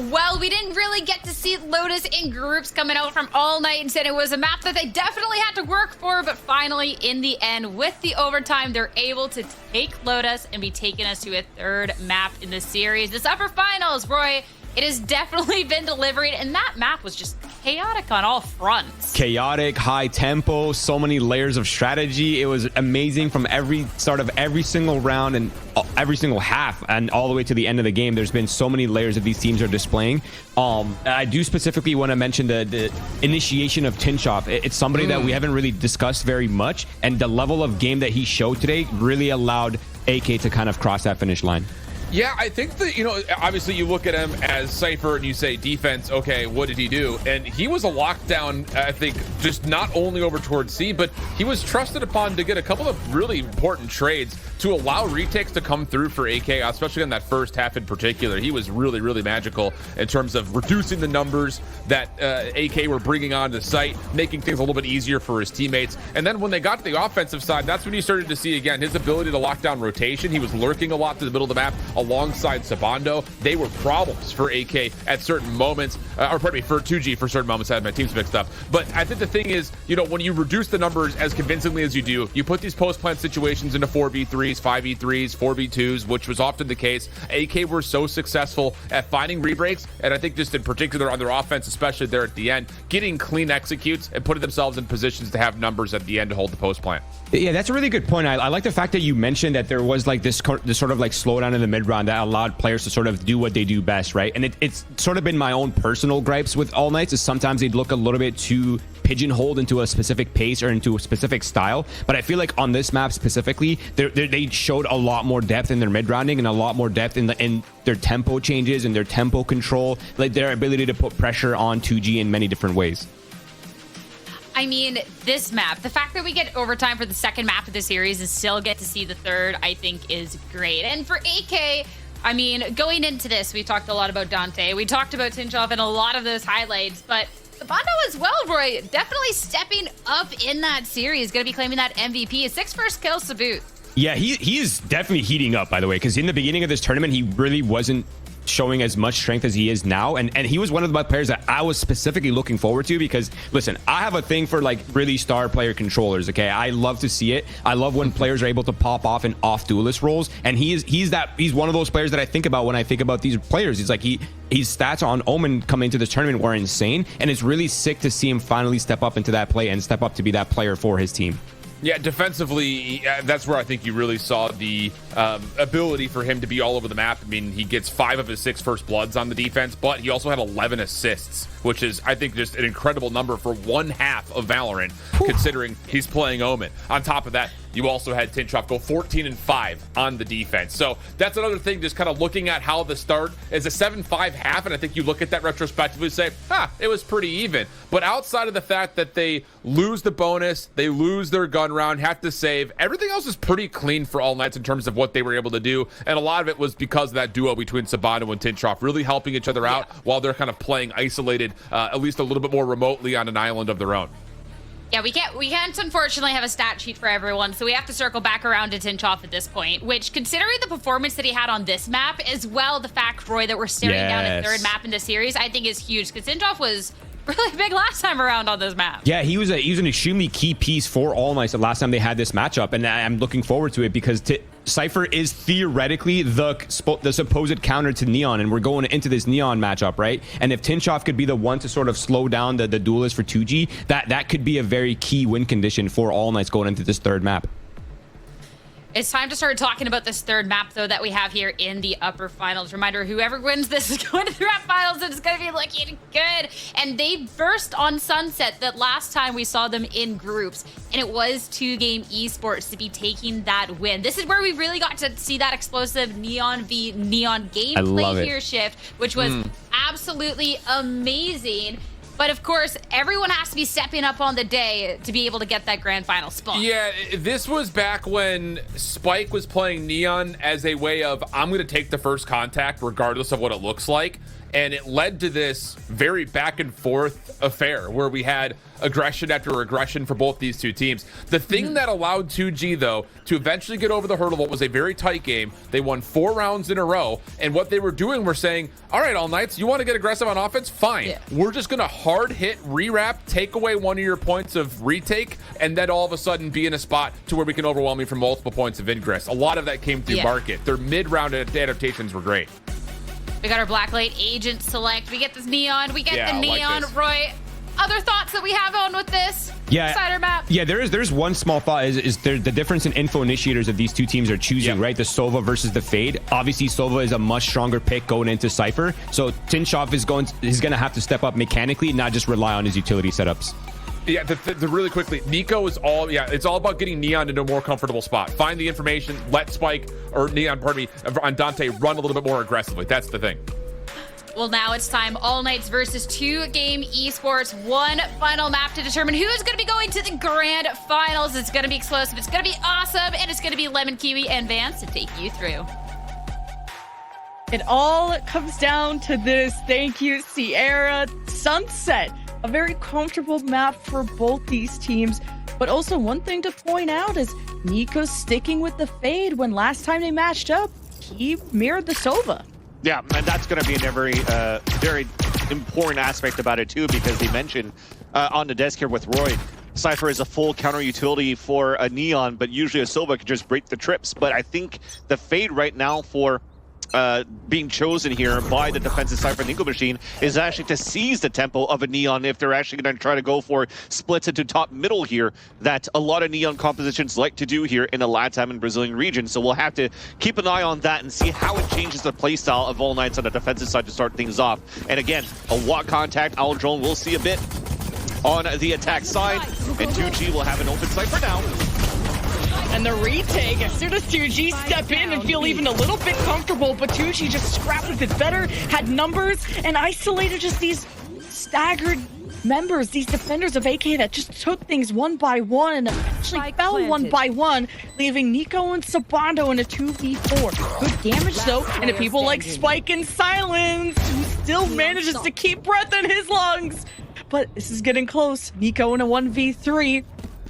well, we didn't really get to see Lotus in groups coming out from All Night, and it was a map that they definitely had to work for, but finally, in the end, with the overtime, they're able to take Lotus and be taking us to a third map in the series. This upper finals, Roy, it has definitely been delivering, and that map was just chaotic on all fronts. Chaotic, high tempo, so many layers of strategy. It was amazing from every start of every single round and every single half and all the way to the end of the game. There's been so many layers that these teams are displaying. I do specifically want to mention the initiation of Tinchoff. It's somebody that we haven't really discussed very much, and the level of game that he showed today really allowed AK to kind of cross that finish line. Yeah, I think that, you know, obviously you look at him as Cypher and you say defense, okay, what did he do? And he was a lockdown, I think, just not only over towards C, but he was trusted upon to get a couple of really important trades to allow retakes to come through for AK, especially in that first half in particular. He was really, really magical in terms of reducing the numbers that AK were bringing on the site, making things a little bit easier for his teammates. And then when they got to the offensive side, that's when you started to see, again, his ability to lock down rotation. He was lurking a lot to the middle of the map alongside Sabando. They were problems for AK at certain moments, or pardon me, for 2G for certain moments. I had my teams mixed up. But I think the thing is, you know, when you reduce the numbers as convincingly as you do, you put these post-plant situations into 4v3s, 5v3s, 4v2s, which was often the case. AK were so successful at finding rebreaks, and I think just in particular on their offense, especially there at the end, getting clean executes and putting themselves in positions to have numbers at the end to hold the post-plant. Yeah, that's a really good point. I like the fact that you mentioned that there was like this sort of like slowdown in the mid round that allowed players to sort of do what they do best, right? And it's sort of been my own personal gripes with All Nights is sometimes they'd look a little bit too pigeonholed into a specific pace or into a specific style. But I feel like on this map specifically, they showed a lot more depth in their mid rounding and a lot more depth in their tempo changes and their tempo control, like their ability to put pressure on 2G in many different ways. I mean, this map, the fact that we get overtime for the second map of the series and still get to see the third, I think is great. And for AK, I mean, going into this, we talked a lot about Dante. We talked about Tinchoff and a lot of those highlights, but Sabando as well, Roy, definitely stepping up in that series, going to be claiming that MVP. His 6th first kills to boot. Yeah, he is definitely heating up, by the way, because in the beginning of this tournament, he really wasn't showing as much strength as he is now, and he was one of the players that I was specifically looking forward to because listen, I have a thing for like really star player controllers. Okay, I love to see it. I love when players are able to pop off in off duelist roles, and he's one of those players that I think about when I think about these players. He's like his stats on Omen coming into this tournament were insane, and it's really sick to see him finally step up into that play and step up to be that player for his team. Yeah, defensively, that's where I think you really saw the ability for him to be all over the map. I mean, he gets 5 of his 6 first bloods on the defense, but he also had 11 assists, which is, I think, just an incredible number for one half of Valorant, considering he's playing Omen. On top of that, you also had Tinchoff go 14-5 on the defense. So that's another thing, just kind of looking at how the start is a 7-5 half, and I think you look at that retrospectively and say, it was pretty even. But outside of the fact that they lose the bonus, they lose their gun round, have to save, everything else is pretty clean for All Nights in terms of what they were able to do. And a lot of it was because of that duo between Sabando and Tinchoff really helping each other out while they're kind of playing isolated, at least a little bit more remotely on an island of their own. Yeah, we can't unfortunately have a stat sheet for everyone, so we have to circle back around to Tinchoff at this point, which, considering the performance that he had on this map, as well the fact, Roy, that we're staring down a third map in the series, I think is huge, because Tinchoff was really big last time around on this map. Yeah, he was an extremely key piece for All Nights the last time they had this matchup, and I'm looking forward to it because Cypher is theoretically the supposed counter to Neon, and we're going into this Neon matchup, right? And if Tinchoff could be the one to sort of slow down the duelist for 2G, that could be a very key win condition for All Nights going into this third map. It's time to start talking about this third map, though, that we have here in the upper finals. Reminder, whoever wins this is going to the wrap finals, and it's going to be looking good. And they burst on Sunset that last time we saw them in groups, and it was 2-game Esports to be taking that win. This is where we really got to see that explosive Neon v Neon gameplay here shift, which was absolutely amazing. But of course, everyone has to be stepping up on the day to be able to get that grand final spot. Yeah, this was back when Spike was playing Neon as a way of, I'm going to take the first contact regardless of what it looks like. and it led to this very back and forth affair where we had aggression after aggression for both these two teams. The thing that allowed 2G, though, to eventually get over the hurdle, what was a very tight game. They won 4 rounds in a row, and what they were doing were saying, all right, All Knights, you want to get aggressive on offense? Fine. Yeah. We're just going to hard hit, re-wrap, take away one of your points of retake, and then all of a sudden be in a spot to where we can overwhelm you from multiple points of ingress. A lot of that came through market. Their mid-round adaptations were great. We got our Blacklight agent select. We get this neon. We get the neon. Like Roy, other thoughts that we have on with this cider map? Yeah, there's one small thought is there the difference in info initiators that these two teams are choosing, right? The Sova versus the Fade. Obviously, Sova is a much stronger pick going into Cypher. So Tinshov is going to have to step up mechanically, not just rely on his utility setups. Yeah, the really quickly, Nico is it's all about getting Neon into a more comfortable spot. Find the information, let Spike, or Neon, pardon me, on Dante run a little bit more aggressively. That's the thing. Well, now it's time. All Knights versus 2Game Esports. One final map to determine who is going to be going to the grand finals. It's going to be explosive. It's going to be awesome. And it's going to be Lemon, Kiwi, and Vance to take you through. It all comes down to this. Thank you, Sierra. Sunset. A very comfortable map for both these teams. But also one thing to point out is Nico sticking with the Fade when last time they matched up, he mirrored the Sova. Yeah, and that's going to be a very important aspect about it too, because they mentioned on the desk here with Roy, Cypher is a full counter utility for a Neon, but usually a Sova could just break the trips. But I think the Fade right now for being chosen here by the defensive Cypher Nico Machine is actually to seize the tempo of a Neon if they're actually going to try to go for splits into top middle here that a lot of Neon compositions like to do here in the LATAM and Brazilian region. So we'll have to keep an eye on that and see how it changes the playstyle of All Knights on the defensive side to start things off. And again, a walk contact, Owl Drone will see a bit on the attack side, and 2G will have an open site for now. And the retake, as soon as 2G step in and feel even a little bit comfortable, but 2G just scrapped a bit better, had numbers, and isolated just these staggered members, these defenders of AK that just took things one by one and actually fell one by one, leaving Nico and Sabando in a 2v4. Good damage though, and to people like Spike and Silence, who still manages to keep breath in his lungs. But this is getting close. Nico in a 1v3.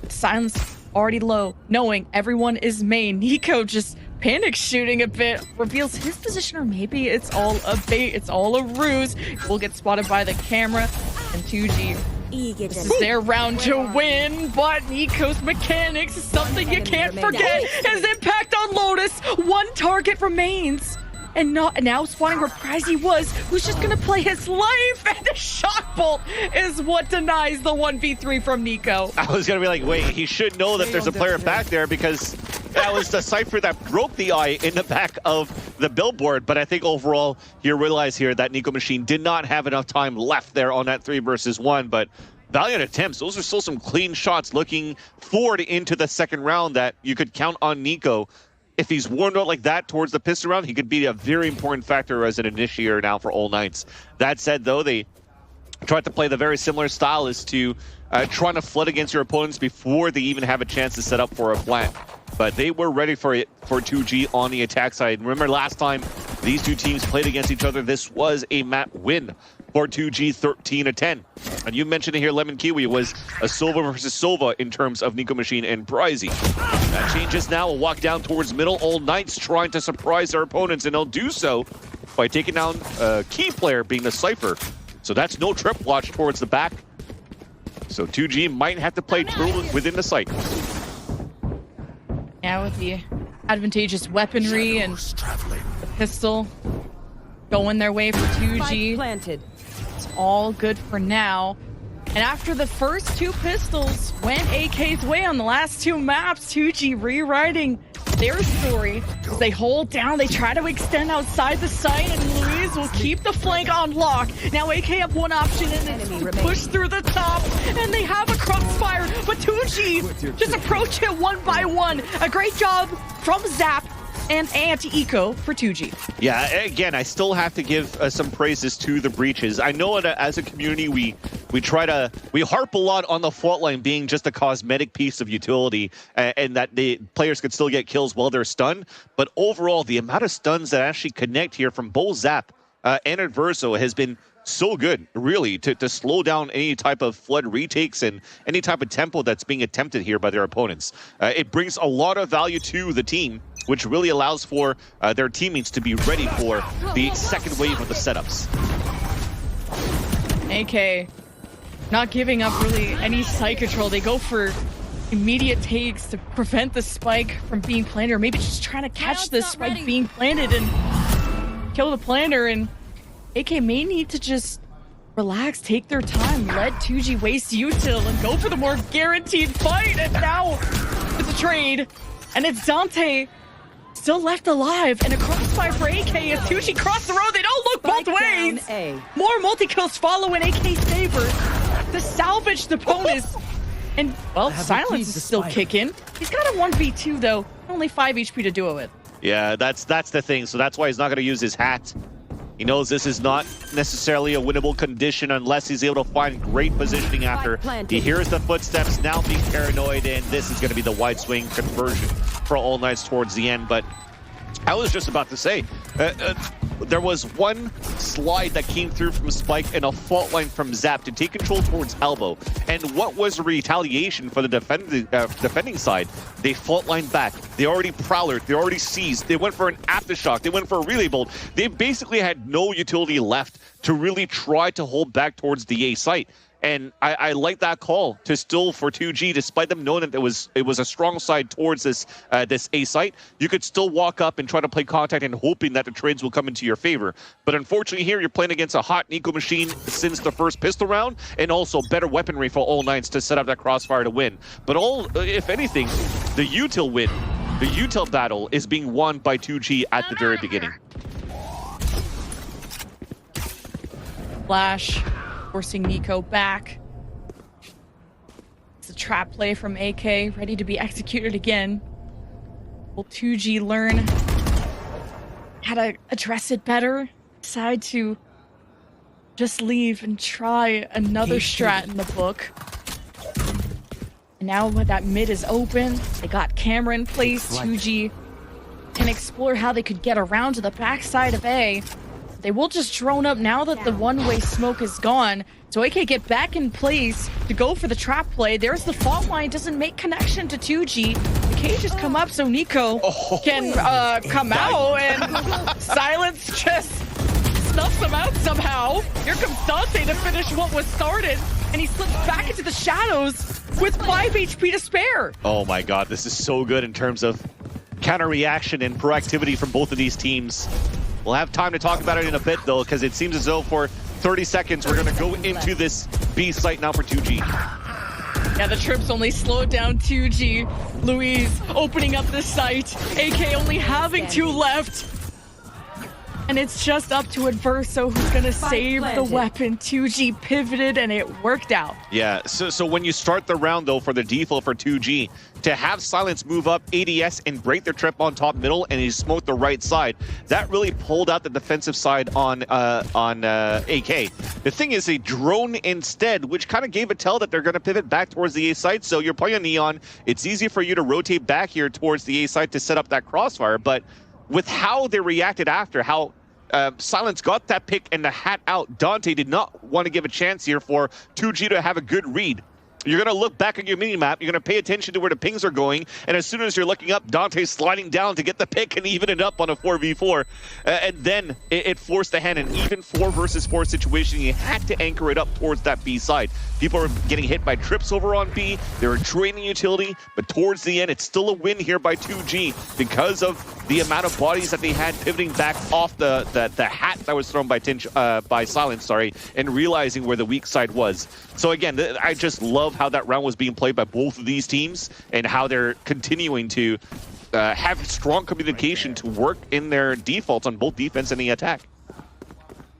Silence already low, knowing everyone is main. Nico just panic shooting a bit, reveals his position, or maybe it's all a bait, it's all a ruse. We'll get spotted by the camera, and 2G, this is their round to win, but Nico's mechanics is something you can't forget. His impact on Lotus, one target remains. And now spawning where Prezi was, who's just gonna play his life, and the shock bolt is what denies the 1v3 from Nico. I was gonna be like, wait, he should know that there's a player back there, because that was the Cypher that broke the eye in the back of the billboard. But I think overall, you realize here that Nico Machine did not have enough time left there on that 3 versus 1, but valiant attempts. Those are still some clean shots looking forward into the second round that you could count on Nico. If he's warmed out like that towards the pistol round, he could be a very important factor as an initiator now for All Knights. That said, though, they tried to play the very similar style as to trying to flood against your opponents before they even have a chance to set up for a plant. But they were ready for it for 2G on the attack side. Remember last time these two teams played against each other, this was a map win for 2G, 13-10. And you mentioned it here, Lemon Kiwi was a Sova versus Sova in terms of Nico Machine and Prezi. That changes now. A walk down towards middle. All Knights trying to surprise their opponents, and they'll do so by taking down a key player being the Cypher. So that's no trip watch towards the back. So 2G might have to play true within the site. Yeah, with the advantageous weaponry and the pistol going their way for 2G. It's all good for now. And after the first 2 pistols went AK's way on the last 2 maps, 2G rewriting their story. They hold down, they try to extend outside the site, and Louise will keep the flank on lock. Now AK have one option, and it's push through the top, and they have a crossfire, but 2G just approach it one by one. A great job from Zap and anti-eco for 2G. Yeah, again, I still have to give some praises to the breaches. I know that as a community, we harp a lot on the fault line being just a cosmetic piece of utility, and that the players could still get kills while they're stunned. But overall, the amount of stuns that actually connect here from both Zap and Adverso has been so good, really, to slow down any type of flood retakes and any type of tempo that's being attempted here by their opponents. It brings a lot of value to the team, which really allows for their teammates to be ready for the second wave of the setups. AK not giving up really any site control. They go for immediate takes to prevent the spike from being planted, or maybe just trying to catch this spike being planted and kill the planter. And AK may need to just relax, take their time, let 2G waste util and go for the more guaranteed fight. And now it's a trade, and it's Dante still left alive, and a crossfire for AK as 2G cross the road. They don't look both ways. More multi-kills follow in AK's favor to salvage the bonus. And, well, Silence is still kicking. He's got a 1v2, though. Only 5 HP to do it with. Yeah, that's the thing. So that's why he's not going to use his hat. He knows this is not necessarily a winnable condition unless he's able to find great positioning after he hears the footsteps, now being paranoid, and this is going to be the wide swing conversion for All Knights towards the end. But I was just about to say, there was one slide that came through from Spike and a fault line from Zap to take control towards Elbow. And what was retaliation for the defending side? They fault line back. They already prowlered. They already seized. They went for an aftershock. They went for a relay bolt. They basically had no utility left to really try to hold back towards the A site. And I like that call to still for 2G, despite them knowing that it was a strong side towards this this A site. You could still walk up and try to play contact and hoping that the trades will come into your favor. But unfortunately here, you're playing against a hot Nico machine since the first pistol round, and also better weaponry for All Knights to set up that crossfire to win. But if anything, the util win, the util battle is being won by 2G at the very beginning. Flash forcing Nico back. It's a trap play from AK, ready to be executed again. Will 2G learn how to address it better? Decide to just leave and try another strat in the book. And now that mid is open, they got camera in place. 2G can explore how they could get around to the backside of A. They will just drone up now that the one-way smoke is gone. So AK get back in place to go for the trap play. There's the fault line, doesn't make connection to 2G. The cages come up so Nico can come out, and Silence just snuffs him out somehow. Here comes Dante to finish what was started, and he slips back into the shadows with 5 HP to spare. Oh my god, this is so good in terms of counter reaction and proactivity from both of these teams. We'll have time to talk about it in a bit, though, because it seems as though for 30 seconds, we're going to go into this B site now for 2G. Yeah, the trips only slowed down 2G. Louise opening up the site. AK only having 2 left. And it's just up to Adverso who's going to save the weapon. 2G pivoted, and it worked out. Yeah, so when you start the round, though, for the default for 2G, to have Silence move up ADS and break their trip on top middle, and he smoked the right side, that really pulled out the defensive side on AK. The thing is, they drone instead, which kind of gave a tell that they're going to pivot back towards the A site. So you're playing Neon. It's easy for you to rotate back here towards the A site to set up that crossfire. But with how they reacted after, how Silence got that pick and the hat out, Dante did not want to give a chance here for 2G to have a good read. You're going to look back at your mini-map, you're going to pay attention to where the pings are going, and as soon as you're looking up, Dante's sliding down to get the pick and even it up on a 4v4. And then it forced the hand, an even 4 versus 4 situation. You had to anchor it up towards that B side. People are getting hit by trips over on B, they were draining utility, but towards the end, it's still a win here by 2G because of the amount of bodies that they had pivoting back off the hat that was thrown by Silence, sorry, and realizing where the weak side was. So again, I just love how that round was being played by both of these teams and how they're continuing to have strong communication to work in their defaults on both defense and the attack.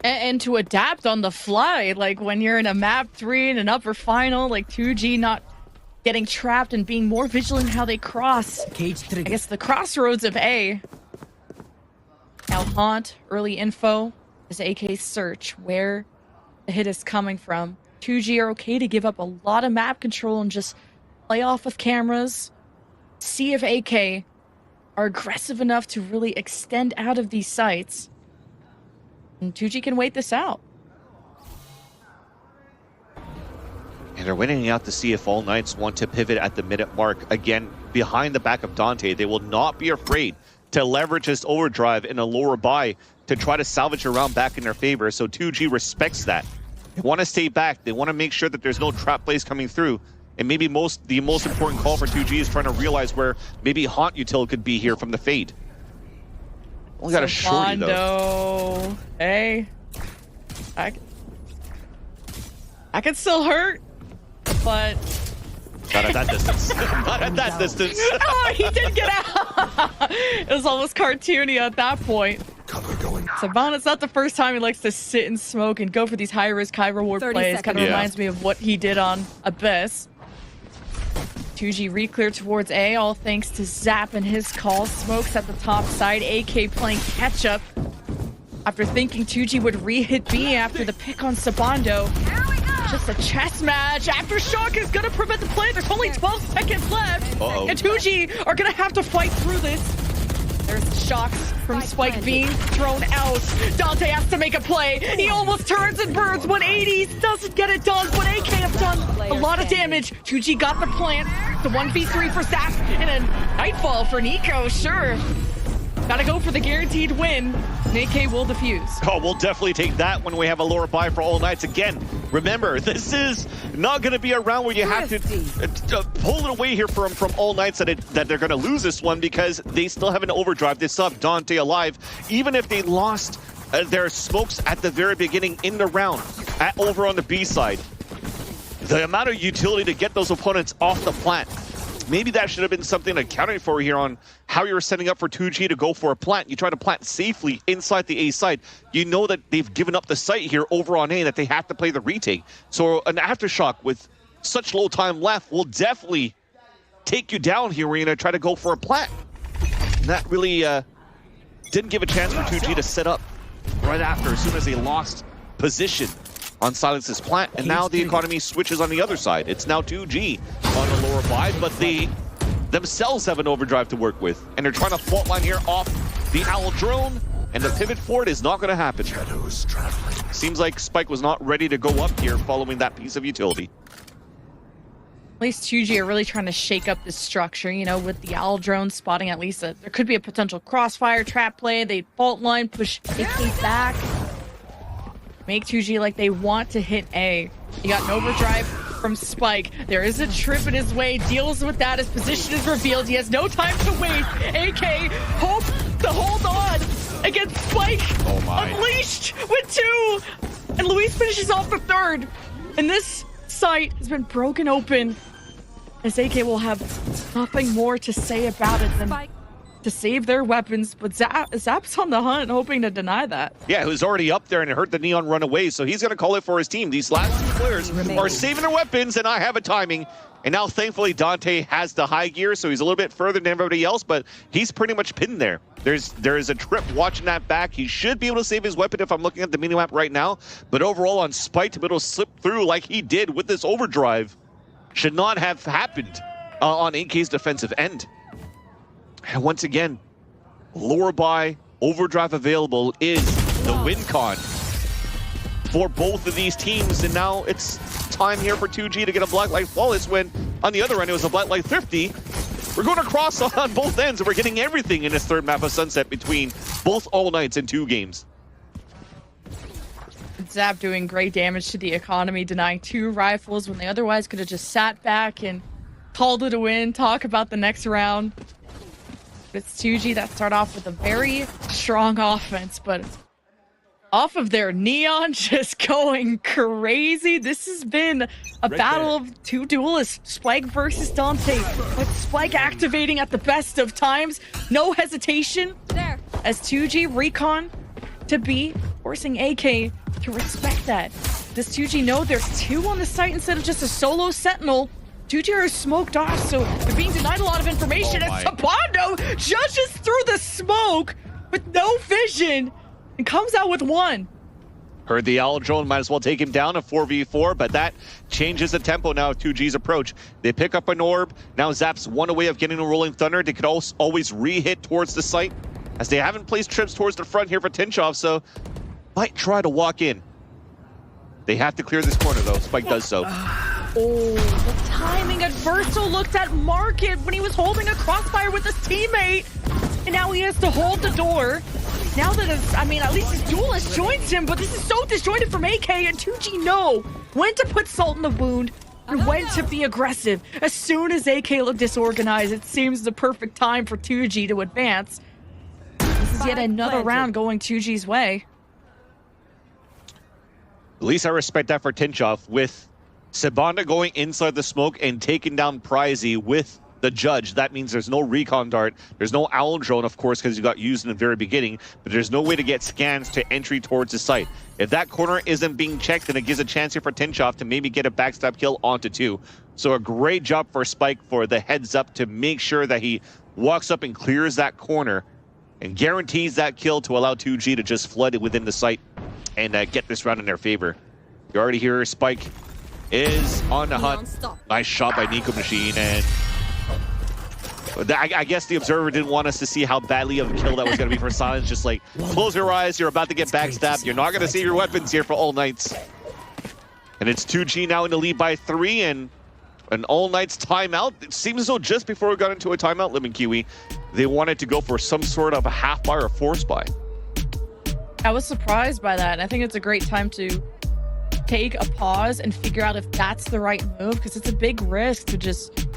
And to adapt on the fly, like when you're in a map 3 in an upper final, like 2G not getting trapped and being more vigilant in how they cross. I guess the crossroads of A. Now Haunt, early info is AK's search, where the hit is coming from. 2G are okay to give up a lot of map control and just play off of cameras, see if AK are aggressive enough to really extend out of these sites. And 2G can wait this out. And they're waiting out to see if All Knights want to pivot at the minute mark. Again, behind the back of Dante, they will not be afraid to leverage this overdrive in a lower buy to try to salvage a round back in their favor. So 2G respects that. They want to stay back. They want to make sure that there's no trap plays coming through. And maybe the most important call for 2G is trying to realize where maybe Haunt Util could be here from the fade. Only got a shorty though. Hey, I can still hurt, but not at that distance. Not at that distance. Oh, he did get out. It was almost cartoony at that point. Saban, it's not the first time he likes to sit and smoke and go for these high-risk, high-reward plays. Kind of reminds me of what he did on Abyss. 2G re-clear towards A, all thanks to Zap and his call. Smokes at the top side. AK playing catch-up after thinking 2G would re-hit B after the pick on Sabando. Just a chess match. Aftershock is going to prevent the play. There's only 12 seconds left. And 2G are going to have to fight through this. There's shocks from Spike being thrown out. Dante has to make a play. He almost turns and burns. 180 doesn't get it done, but AK have done a lot of damage. 2G got the plant. The 1v3 for Zap and a nightfall for Nico. Sure. Gotta go for the guaranteed win. And AK will defuse. Oh, we'll definitely take that when we have a lower buy for All Knights. Again, remember, this is not going to be a round where you have to pull it away here from All Knights that they're going to lose this one because they still have an overdrive. They still have Dante alive. Even if they lost their smokes at the very beginning in the round over on the B side, the amount of utility to get those opponents off the plant, maybe that should have been something accounted for here on how you were setting up for 2G to go for a plant. You try to plant safely inside the A side. You know that they've given up the site here over on A, that they have to play the retake. So an Aftershock with such low time left will definitely take you down here where you're going to try to go for a plant. And that really didn't give a chance for 2G to set up right after, as soon as they lost position on Silence's plant, and now the economy switches on the other side. It's now 2G on the lower buy, but they themselves have an overdrive to work with, and they're trying to fault line here off the Owl drone, and the pivot for it is not going to happen. Seems like Spike was not ready to go up here following that piece of utility. At least 2G are really trying to shake up this structure, you know, with the Owl drone spotting at least there could be a potential crossfire trap play. They fault line, push AK back. Make 2G like they want to hit A. You got an overdrive from Spike. There is a trip in his way. Deals with that. His position is revealed. He has no time to waste. AK hopes to hold on against Spike. Oh my. Unleashed with 2. And Luis finishes off the 3rd. And this site has been broken open. As AK will have nothing more to say about it than to save their weapons, but Zap's on the hunt, hoping to deny that. Yeah, who's already up there and heard the Neon run away, so he's going to call it for his team. These last 2 players are saving their weapons, and I have a timing. And now, thankfully, Dante has the high gear, so he's a little bit further than everybody else, but he's pretty much pinned there. There is a trip watching that back. He should be able to save his weapon if I'm looking at the minimap right now, but overall on Spike to be able to slip through like he did with this overdrive should not have happened on AK's defensive end. And once again, lower buy, overdrive available is the win con for both of these teams. And now it's time here for 2G to get a Blacklight Flawless win. On the other end, it was a Blacklight Thrifty. We're going across on both ends, and we're getting everything in this 3rd map of Sunset between both All Knights in 2 games. Zap doing great damage to the economy, denying 2 rifles when they otherwise could have just sat back and called it a win, talk about the next round. It's 2G that start off with a very strong offense, but off of their Neon just going crazy. This has been a battle of 2 duelists, Spike versus Dante, with Spike activating at the best of times. No hesitation as 2G recon to B, forcing AK to respect that. Does 2G know there's 2 on the site instead of just a solo sentinel? 2G are smoked off, so they're being denied a lot of information. And Sabando judges through the smoke with no vision and comes out with 1. Heard the Owl drone, might as well take him down, a 4v4, but that changes the tempo now of 2G's approach. They pick up an orb. Now Zap's 1 away of getting a Rolling Thunder. They could also always re-hit towards the site, as they haven't placed trips towards the front here for Tinchov, so might try to walk in. They have to clear this corner, though. Spike does so. Oh, the timing at Verso looked at Market when he was holding a crossfire with his teammate. And now he has to hold the door. Now that at least his duelist joins him, but this is so disjointed from AK, and 2G know when to put salt in the wound and when to be aggressive. As soon as AK looked disorganized, it seems the perfect time for 2G to advance. This is yet another round going 2G's way. At least I respect that for Tinchoff, with Sabanda going inside the smoke and taking down Pricey with the judge. That means there's no recon dart. There's no owl drone, of course, because you got used in the very beginning, but there's no way to get scans to entry towards the site. If that corner isn't being checked, then it gives a chance here for Tinchoff to maybe get a backstab kill onto 2. So a great job for Spike for the heads up to make sure that he walks up and clears that corner and guarantees that kill to allow 2G to just flood it within the site and get this round in their favor. You already hear Spike is on the hunt. Nice shot by Nico Machine, and I guess the observer didn't want us to see how badly of a kill that was going to be for Silence. Just like, close your eyes, you're about to get backstabbed. You're not going to save your weapons here for All Knights. And it's 2G now in the lead by 3, and an All Knights timeout. It seems as though just before we got into a timeout, Lemon Kiwi, they wanted to go for some sort of a half buy or force buy. I was surprised by that, and I think it's a great time to take a pause and figure out if that's the right move, because it's a big risk to just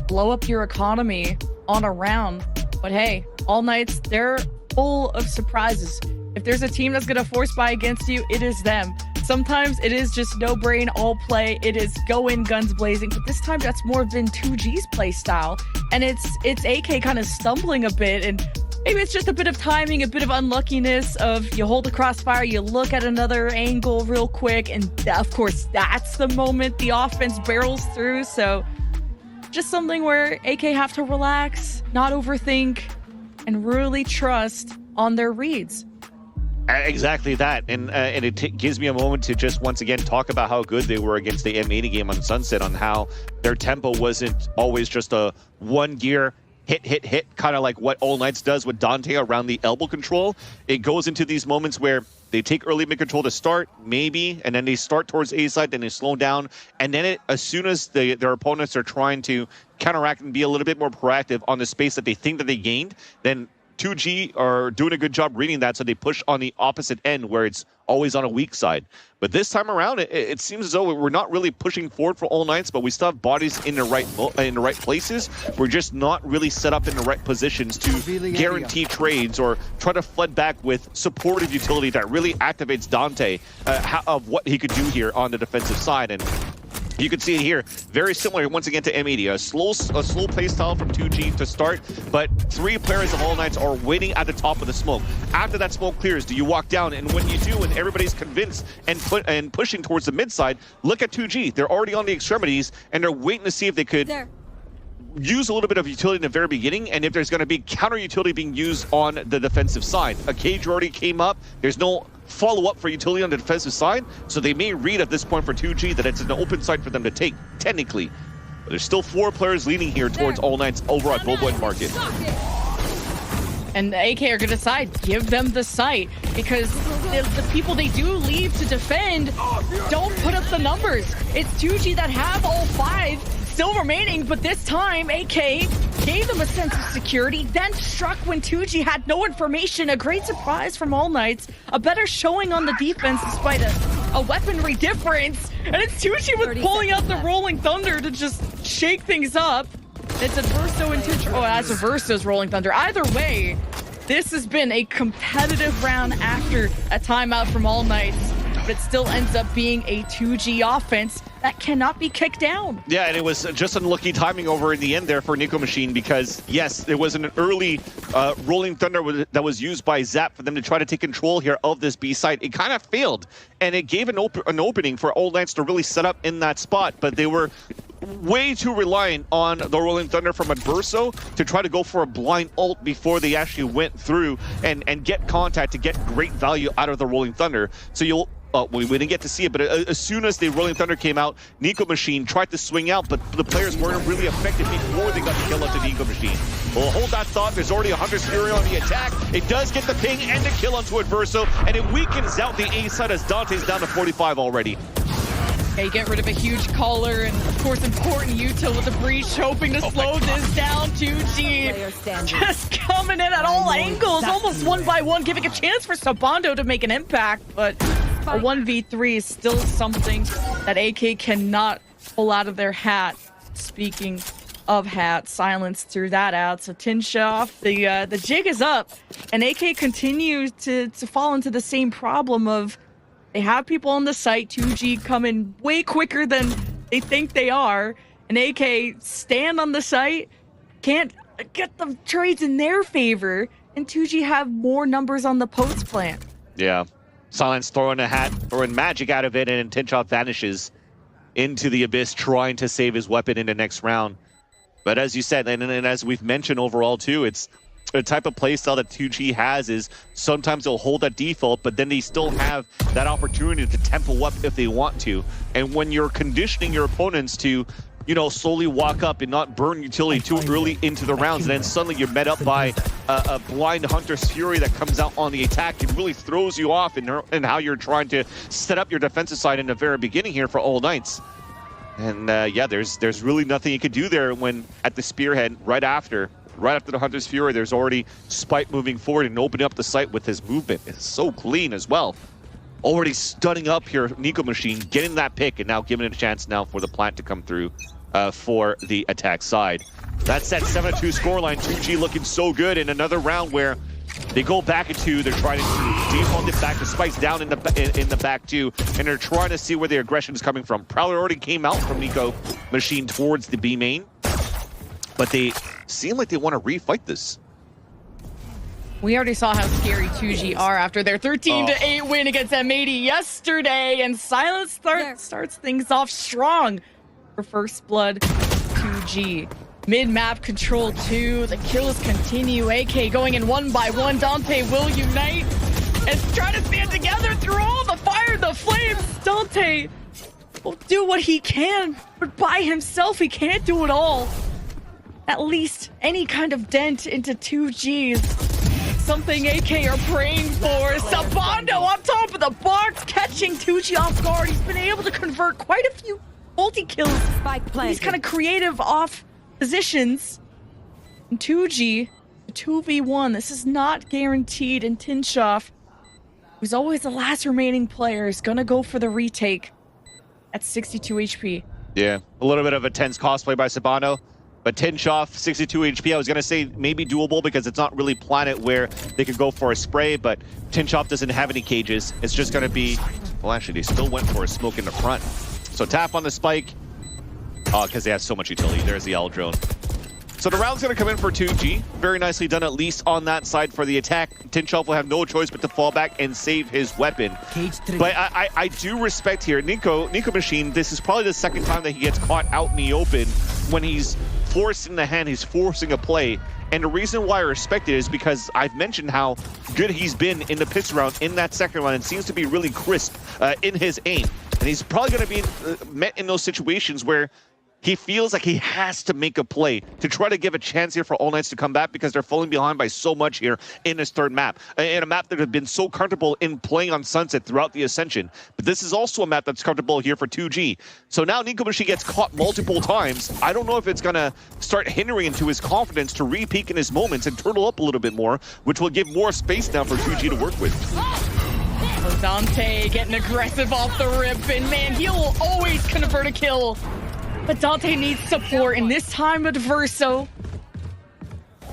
blow up your economy on a round. But hey, All Knights, they're full of surprises. If there's a team that's gonna force buy against you, it is them. Sometimes it is just no brain, all play. It is go in guns blazing, but this time that's more been 2G's play style, and it's AK kind of stumbling a bit, and maybe it's just a bit of timing, a bit of unluckiness of you hold the crossfire, you look at another angle real quick, and of course that's the moment the offense barrels through. So just something where AK have to relax, not overthink, and really trust on their reads. Exactly that, and it gives me a moment to just once again talk about how good they were against the M80 game on Sunset, on how their tempo wasn't always just a one gear hit, kind of like what All Knights does with Dante around the elbow control. It goes into these moments where they take early mid control to start, maybe, and then they start towards A side, then they slow down, and then as soon as their opponents are trying to counteract and be a little bit more proactive on the space that they think that they gained, then 2G are doing a good job reading that, so they push on the opposite end where it's always on a weak side. But this time around, it seems as though we're not really pushing forward for All Knights, but we still have bodies in the right places. We're just not really set up in the right positions to guarantee trades or try to flood back with supportive utility that really activates Dante of what he could do here on the defensive side. And you can see it here, very similar once again to M80. A slow play style from 2G to start, but 3 players of All Knights are waiting at the top of the smoke. After that smoke clears, do you walk down? And when you do, and everybody's convinced and pushing towards the mid side, look at 2G. They're already on the extremities, and they're waiting to see if they could use a little bit of utility in the very beginning, and if there's going to be counter utility being used on the defensive side. A cage already came up. There's no follow-up for utility on the defensive side, so they may read at this point for 2G that it's an open site for them to take, technically. But there's still 4 players leaning here towards All Knights over at Bobo and Market. And the AK are going to decide, give them the site, because the people they do leave to defend don't put up the numbers. It's 2G that have all 5 still remaining, but this time AK gave them a sense of security, then struck when 2G had no information. A great surprise from All Knights, a better showing on the defense despite a weaponry difference, and it's 2G with pulling out the Rolling Thunder to just shake things up. It's a Verso intention. Oh, that's a Verso's Rolling Thunder. Either way, this has been a competitive round after a timeout from All Knights, but it still ends up being a 2G offense that cannot be kicked down. Yeah, and it was just unlucky timing over in the end there for Nico Machine, because yes, there was an early Rolling Thunder that was used by Zap for them to try to take control here of this B site. It kind of failed, and it gave an opening for All Knights to really set up in that spot, but they were way too reliant on the Rolling Thunder from Adverso to try to go for a blind ult before they actually went through and get contact to get great value out of the Rolling Thunder. So you'll we didn't get to see it, but as soon as the Rolling Thunder came out, Nico Machine tried to swing out, but the players weren't really effective before they got the kill onto Nico Machine. Well, hold that thought. There's already a Hunter's Fury on the attack. It does get the ping and the kill onto Adverso, and it weakens out the A side as Dante's down to 45 already. Okay, get rid of a huge caller, and of course important util with the breach, hoping to slow this down. 2G just coming in at all angles, almost 1-by-1, giving a chance for Sabando to make an impact, but a 1v3 is still something that AK cannot pull out of their hat. Speaking of hat, Silence threw that out, so Tinshoff, the jig is up, and AK continues to fall into the same problem of they have people on the site, 2G coming way quicker than they think they are, and AK stand on the site, can't get the trades in their favor, and 2G have more numbers on the post plant. Yeah. Silence throwing a hat, throwing magic out of it, and Tinshoff vanishes into the abyss, trying to save his weapon in the next round. But as you said, and as we've mentioned overall too, it's the type of playstyle that 2G has is sometimes they'll hold that default, but then they still have that opportunity to tempo up if they want to. And when you're conditioning your opponents to, you know, slowly walk up and not burn utility too early into the rounds, and then suddenly you're met up by a blind Hunter's Fury that comes out on the attack, it really throws you off in how you're trying to set up your defensive side in the very beginning here for all Knights. And yeah, there's really nothing you could do there when at the spearhead right after the Hunter's Fury, there's already Spike moving forward and opening up the site with his movement. It's so clean as well. Already stunning up here, Nico Machine, getting that pick, and now giving it a chance now for the plant to come through for the attack side. That's that 7-2 scoreline. 2G looking so good in another round where they go back at 2. They're trying to default it back. The Spike's down in the back too, and they're trying to see where the aggression is coming from. Prowler already came out from Nico Machine towards the B main, but they seem like they want to refight this. We already saw how scary 2G are after their 13-8 win against M80 yesterday, and Silence starts things off strong for First Blood 2G. Mid-map control 2, the kills continue. AK going in 1-by-1. Dante will unite and try to stand together through all the fire, the flames. Dante will do what he can, but by himself he can't do it all. At least any kind of dent into 2G's. Something AK are praying for. Sabando up top of the box, catching 2G off guard. He's been able to convert quite a few multi-kills. He's kind of creative off positions. And 2G, 2v1, this is not guaranteed. And Tinshoff, who's always the last remaining player, is gonna go for the retake at 62 HP. Yeah, a little bit of a tense cosplay by Sabano. But Tinshoff, 62 HP, I was going to say maybe doable because it's not really Planet where they could go for a spray, but Tinshoff doesn't have any cages. It's just going to be, well, actually, they still went for a smoke in the front. So tap on the Spike. Oh, because they have so much utility. There's the L drone. So the round's going to come in for 2G. Very nicely done, at least on that side for the attack. Tinshoff will have no choice but to fall back and save his weapon. But I do respect here. Nico Machine, this is probably the second time that he gets caught out in the open when he's forcing the hand, he's forcing a play. And the reason why I respect it is because I've mentioned how good he's been in the pitch round in that second round and seems to be really crisp in his aim. And he's probably going to be met in those situations where he feels like he has to make a play to try to give a chance here for All Knights to come back because they're falling behind by so much here in this third map. In a map that have been so comfortable in playing on Sunset throughout the Ascension. But this is also a map that's comfortable here for 2G. So now Nico Machine gets caught multiple times. I don't know if it's going to start hindering into his confidence to re-peak in his moments and turtle up a little bit more, which will give more space now for 2G to work with. Dante getting aggressive off the rip, and man, he'll always convert a kill. But Dante needs support, and this time Adverso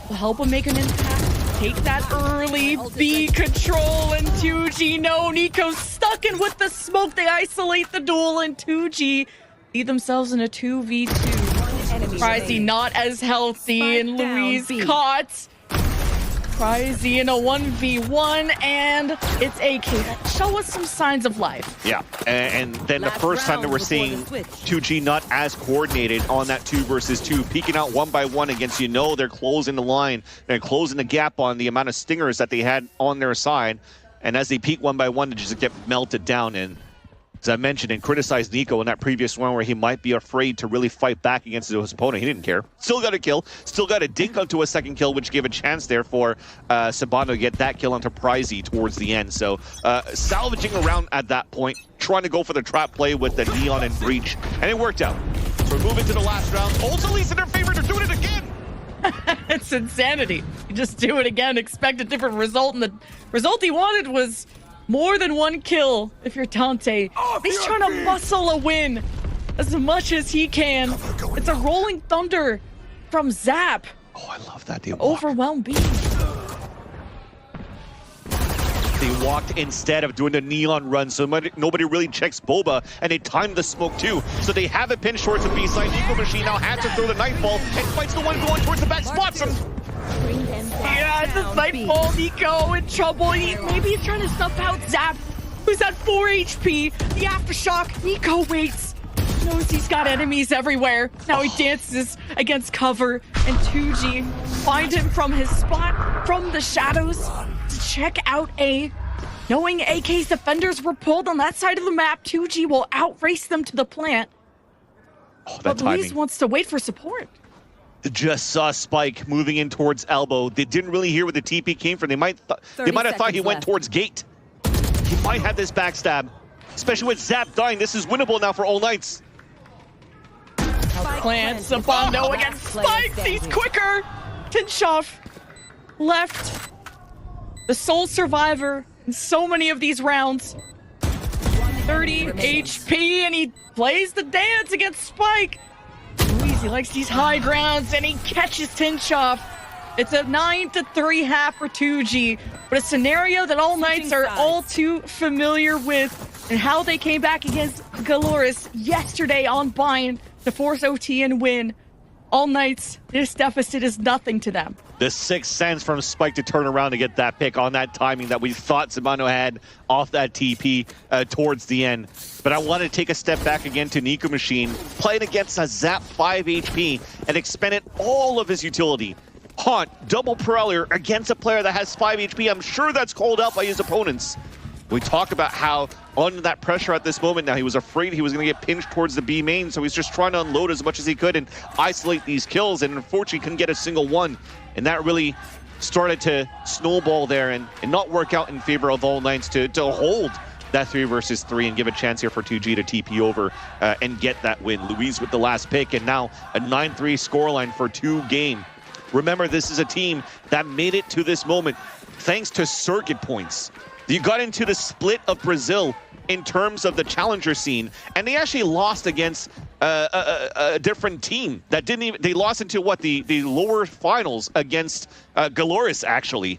will help him make an impact. Take that early B control, and 2G, no, Nico's stuck in with the smoke. They isolate the duel, and 2G lead themselves in a 2v2. Crazy not as healthy, and Louise caught. Crazy in a 1v1, and it's AK. Show us some signs of life. Yeah, and then the first time that we're seeing 2G not as coordinated on that 2 versus 2, peeking out 1-by-1 against, you know, they're closing the line and closing the gap on the amount of stingers that they had on their side. And as they peak one by one, they just get melted down. And as I mentioned and criticized Nico in that previous one where he might be afraid to really fight back against his opponent. He didn't care. Still got a kill. Still got a dink onto a second kill, which gave a chance there for Sabano to get that kill onto Prizey towards the end. So salvaging around at that point, trying to go for the trap play with the Neon and Breach. And it worked out. So we're moving to the last round. Also, at least in their favor, they're doing it again. It's insanity. You just do it again, expect a different result, and the result he wanted was more than one kill if you're Dante. He's trying to muscle a win as much as he can. It's a rolling thunder from Zap. Oh, I love that. They Overwhelm B. They walked instead of doing the Neon run, so nobody really checks Boba, and they timed the smoke too. So they have it pinned towards the B side. Nico Machine now has to throw the Nightfall and fights the one going towards the back, spots him. Yeah, it's a Nightfall. Nico in trouble. Maybe he's trying to snuff out Zap, who's at 4 HP. The Aftershock. Nico waits. Knows he's got enemies everywhere. Now he dances against cover, and 2G find him from his spot, from the shadows, to check out A. Knowing AK's defenders were pulled on that side of the map, 2G will outrace them to the plant. But Luis wants to wait for support. Just saw Spike moving in towards Elbow. They didn't really hear where the TP came from. They might have thought he went towards Gate. He might have this backstab, especially with Zap dying. This is winnable now for All Knights. Plant Sabano against Spikes. He's quicker. Tinshoff left the sole survivor in so many of these rounds. 30 HP, and he plays the dance against Spike. He likes these high grounds, and he catches Tinshoff. It's a 9-3 half for 2G, but a scenario that All Knights are all too familiar with, and how they came back against Galoris yesterday on Bind to force OT and win. All Knights, this deficit is nothing to them. The sixth sense from Spike to turn around to get that pick on that timing that we thought Sabano had off that TP towards the end. But I want to take a step back again to Nico Machine, playing against a Zap 5 HP and expended all of his utility. Haunt, double Preller against a player that has 5 HP. I'm sure that's called out by his opponents. We talk about how under that pressure at this moment now, he was afraid he was going to get pinched towards the B main, so he's just trying to unload as much as he could and isolate these kills, and unfortunately couldn't get a single one. And that really started to snowball there and not work out in favor of All Knights to hold that 3 versus 3 and give a chance here for 2G to TP over and get that win. Luis with the last pick, and now a 9-3 scoreline for 2 game. Remember, this is a team that made it to this moment thanks to circuit points. You got into the split of Brazil in terms of the challenger scene, and they actually lost against a different team that didn't even, they lost into what, the lower finals against Galoris actually.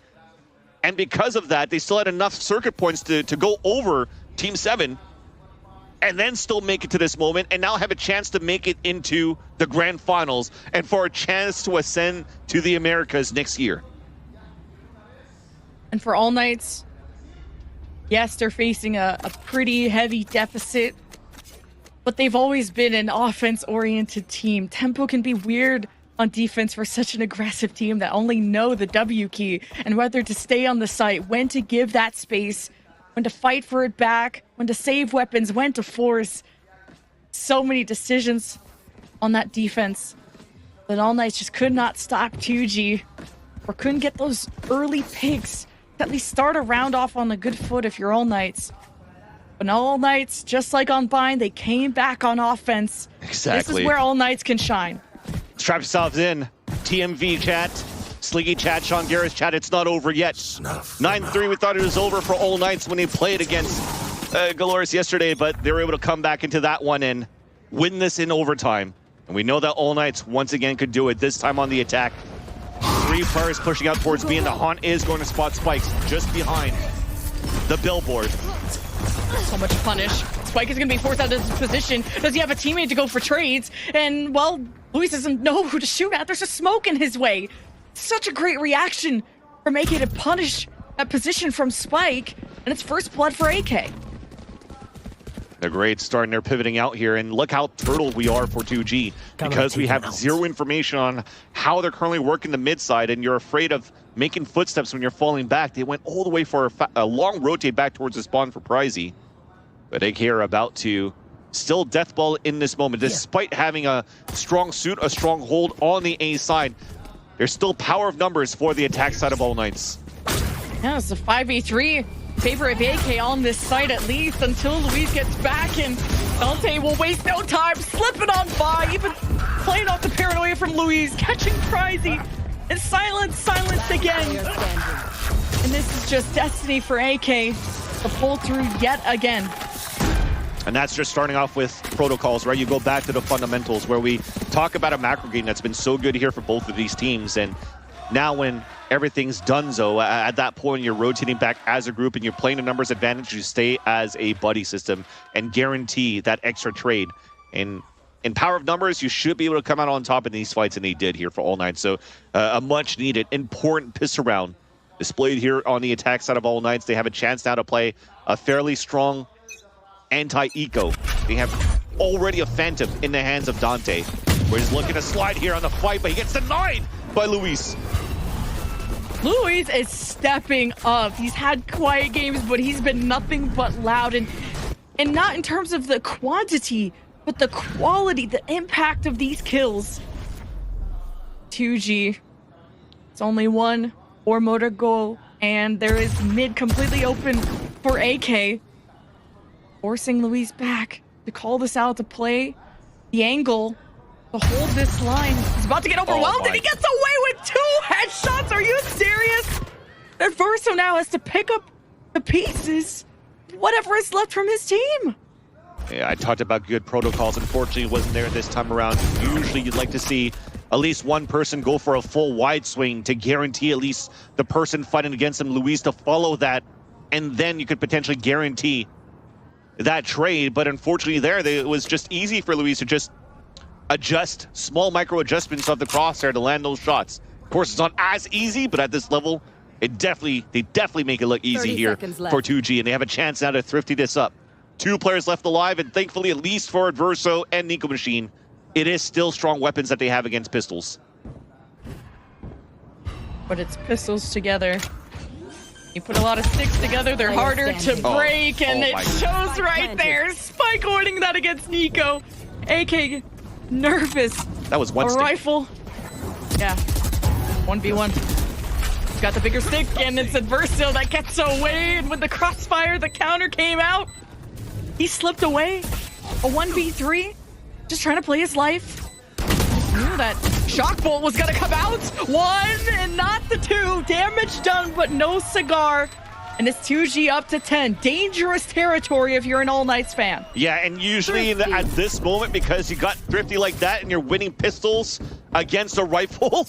And because of that, they still had enough circuit points to go over Team 7 and then still make it to this moment, and now have a chance to make it into the grand finals and for a chance to ascend to the Americas next year. And for All Knights, yes, they're facing a pretty heavy deficit, but they've always been an offense-oriented team. Tempo can be weird on defense for such an aggressive team that only know the W key and whether to stay on the site, when to give that space, when to fight for it back, when to save weapons, when to force. So many decisions on that defense. But All Knights just could not stop 2G, or couldn't get those early picks. At least start a round off on a good foot if you're All Knights. But All Knights, just like on Bind, they came back on offense. Exactly. This is where All Knights can shine. Strap yourselves in. TMV chat, Sliggy chat, Sean Garris chat, it's not over yet. 9-3, we thought it was over for All Knights when they played against Galoris yesterday, but they were able to come back into that one and win this in overtime. And we know that All Knights once again could do it, this time on the attack. 3 players pushing out towards B, and the Haunt is going to spot Spikes just behind the billboard. So much punish. Spike is going to be forced out of his position. Does he have a teammate to go for trades? And, well, Luis doesn't know who to shoot at. There's a smoke in his way. Such a great reaction for making to punish that position from Spike. And it's first blood for AK. They're great starting their pivoting out here, and look how turtled we are for 2G because we have zero information on how they're currently working the mid side, and you're afraid of making footsteps when you're falling back. They went all the way for a long rotate back towards the spawn for Pricey. But AK are about to still deathball in this moment. Despite having a strong suit, a strong hold on the A side, there's still power of numbers for the attack side of All Knights. Yeah, it's a 5v3 favor of AK on this side at least until Luis gets back, and Dante will waste no time slipping on by, even playing off the paranoia from Luis, catching Pricey, and silenced again. And this is just destiny for AK to pull through yet again. And that's just starting off with protocols, right? You go back to the fundamentals where we talk about a macro game that's been so good here for both of these teams. And now when everything's donezo, at that point you're rotating back as a group and you're playing a numbers advantage. You stay as a buddy system and guarantee that extra trade. And in power of numbers, you should be able to come out on top in these fights, and they did here for All Knights. So a much needed, important pistol round displayed here on the attack side of All Knights. They have a chance now to play a fairly strong anti-eco. They have already a Phantom in the hands of Dante, where he's looking to slide here on the fight, but he gets denied by Luis. Luis is stepping up. He's had quiet games, but he's been nothing but loud, and not in terms of the quantity, but the quality, the impact of these kills. 2G. It's only one or more to go, and there is mid completely open for AK. Forcing Luis back to call this out, to play the angle, to hold this line. He's about to get overwhelmed, and he gets away with 2 headshots. Are you serious? Verso now has to pick up the pieces, whatever is left from his team. Yeah, I talked about good protocols. Unfortunately, it wasn't there this time around. Usually you'd like to see at least one person go for a full wide swing to guarantee at least the person fighting against him, Luis, to follow that, and then you could potentially guarantee that trade. But unfortunately it was just easy for Luis to just adjust, small micro adjustments of the crosshair to land those shots. Of course, it's not as easy, but at this level, they definitely make it look easy here for 2G, and they have a chance now to thrifty this up. 2 players left alive, and thankfully, at least for Verso and Nico Machine, it is still strong weapons that they have against pistols. But it's pistols together. You put a lot of sticks together, they're harder to break, and it shows right there. Spike owning that against Nico. AK nervous. That was one stick. A rifle. Yeah. 1v1. He's got the bigger stick, and it's Adverso that gets away, and with the crossfire, the counter came out. He slipped away. A 1v3. Just trying to play his life. Just knew that shock bolt was gonna come out. 1 and not the 2. Damage done, but no cigar. And it's 2G up to 10. Dangerous territory if you're an All Knights fan. Yeah, and usually at this moment, because you got thrifty like that and you're winning pistols against a rifle,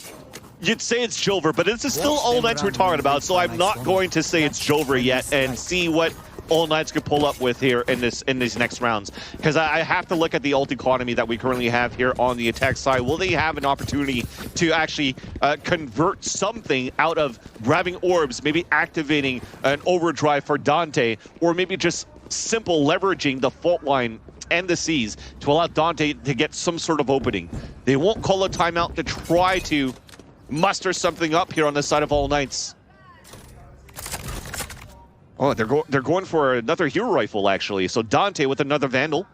you'd say it's Jover, but this is still All Knights we're talking about, so I'm not going to say it's Jover yet and see what All Knights could pull up with here in these next rounds, because I have to look at the ult economy that we currently have here on the attack side. Will they have an opportunity to actually convert something out of grabbing orbs, maybe activating an overdrive for Dante, or maybe just simple leveraging the fault line and the C's to allow Dante to get some sort of opening? They won't call a timeout to try to muster something up here on the side of All Knights. Oh, they're going for another hero rifle, actually. So Dante with another Vandal.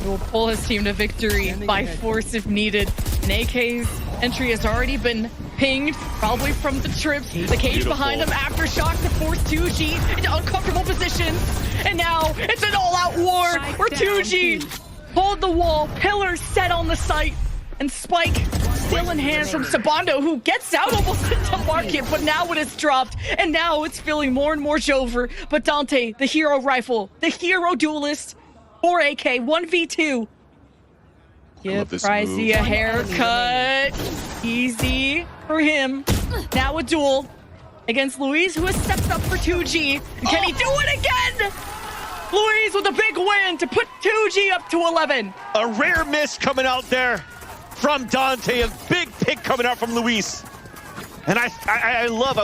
He will pull his team to victory by force if needed. And AK's entry has already been pinged, probably from the trips. The cage behind him, aftershock to force 2G into uncomfortable positions. And now it's an all-out war where 2G hold the wall, pillars set on the site. And Spike still in hands from Sabando, who gets out almost into market, but now it is dropped, and now it's feeling more and more Jover. But Dante, the hero rifle, the hero duelist, for AK, 1v2. Give Pricey a haircut. Easy for him. Now a duel against Luis, who has stepped up for 2G. Can he do it again? Luis with a big win to put 2G up to 11. A rare miss coming out there from Dante, a big pick coming out from Luis. And I love